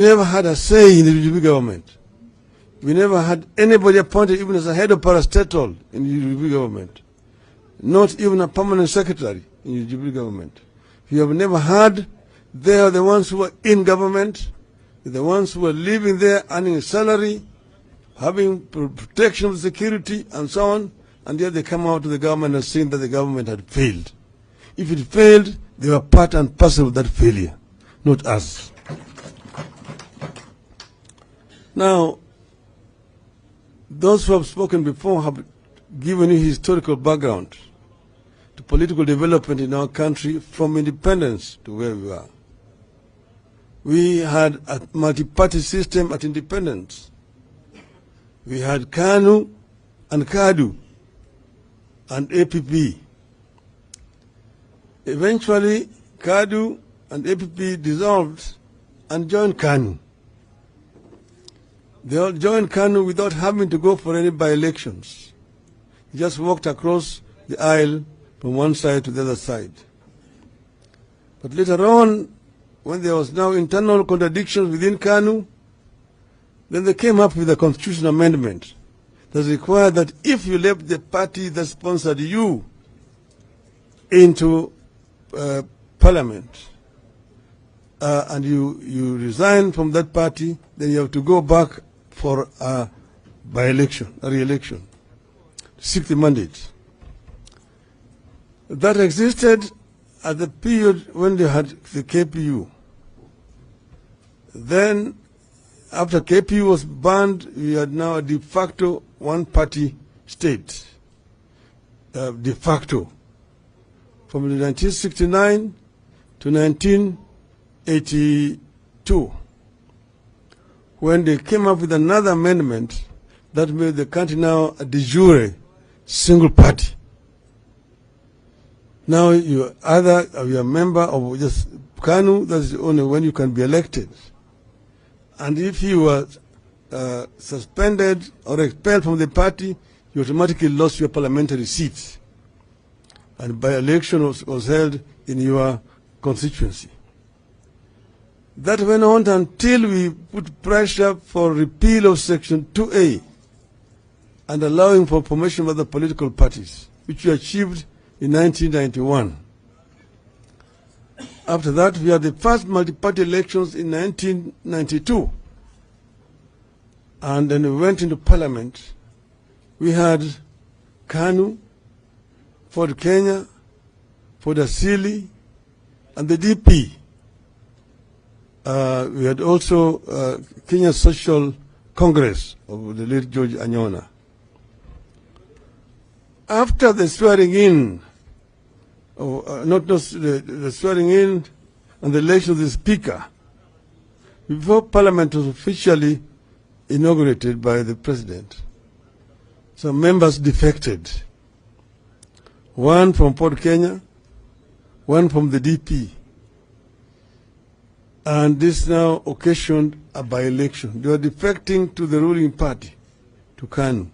We never had a say in the UDP government. We never had anybody appointed even as a head of parastatal in the UDP government. Not even a permanent secretary in the UDP government. We have never had. They are the ones who are in government, the ones who are living there, earning a salary, having protection of security and so on, and yet they come out to the government and saying that the government had failed. If it failed, they were part and parcel of that failure, not us. Now, those who have spoken before have given you historical background to political development in our country from independence to where we are. We had a multi-party system at independence. We had KANU and KADU and APP. Eventually, KADU and APP dissolved and joined KANU. They all joined KANU without having to go for any by-elections. They just walked across the aisle from one side to the other side. But later on, when there was now internal contradictions within KANU, then they came up with a constitutional amendment that required that if you left the party that sponsored you into parliament and you resign from that party, then you have to go back for a by-election, a re-election, to seek the mandate. That existed at the period when they had the KPU. Then, after KPU was banned, we had now a de facto one-party state, de facto, from 1969 to 1982, when they came up with another amendment that made the country now a de jure single party. Now you either are a member of just KANU, that's the only when you can be elected. And if you were suspended or expelled from the party, you automatically lost your parliamentary seat. And by-election was held in your constituency. That went on until we put pressure for repeal of Section 2A and allowing for formation of other political parties, which we achieved in 1991. After that, we had the first multi-party elections in 1992. And then we went into parliament. We had KANU, Ford Kenya, Ford Asili, and the DP. We had also Kenya Social Congress of the late George Anyona. After the swearing in, the swearing in and the election of the Speaker, before Parliament was officially inaugurated by the President, some members defected. One from Port Kenya, one from the DP. And this now occasioned a by-election. They were defecting to the ruling party, to KANU.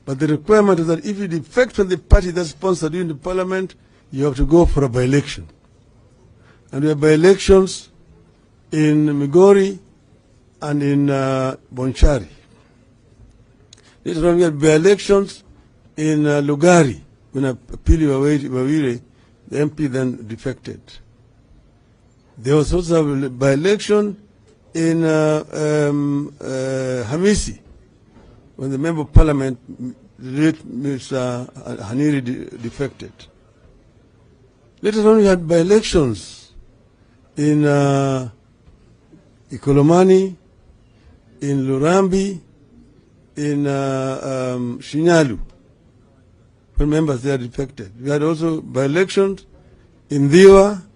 But the requirement is that if you defect from the party that sponsored you in the parliament, you have to go for a by-election. And we have by-elections in Migori and in Bonchari. Later on we had by-elections in Lugari, when Apili Wawire, the MP, then defected. There was also a by-election in Hamisi, when the member of parliament, the late Mr. Haniri, defected. Later on we had by-elections in Ikolomani, in Lurambi, in Shinyalu, when members there defected. We had also by-elections in Diwa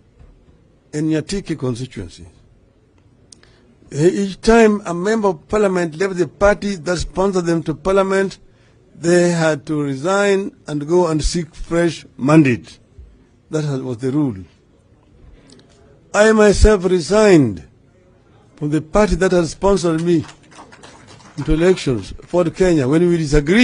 and Nyatiki constituency. Each time a member of parliament left the party that sponsored them to parliament, they had to resign and go and seek fresh mandate. That was the rule. I myself resigned from the party that had sponsored me into elections, Ford Kenya, when we disagreed.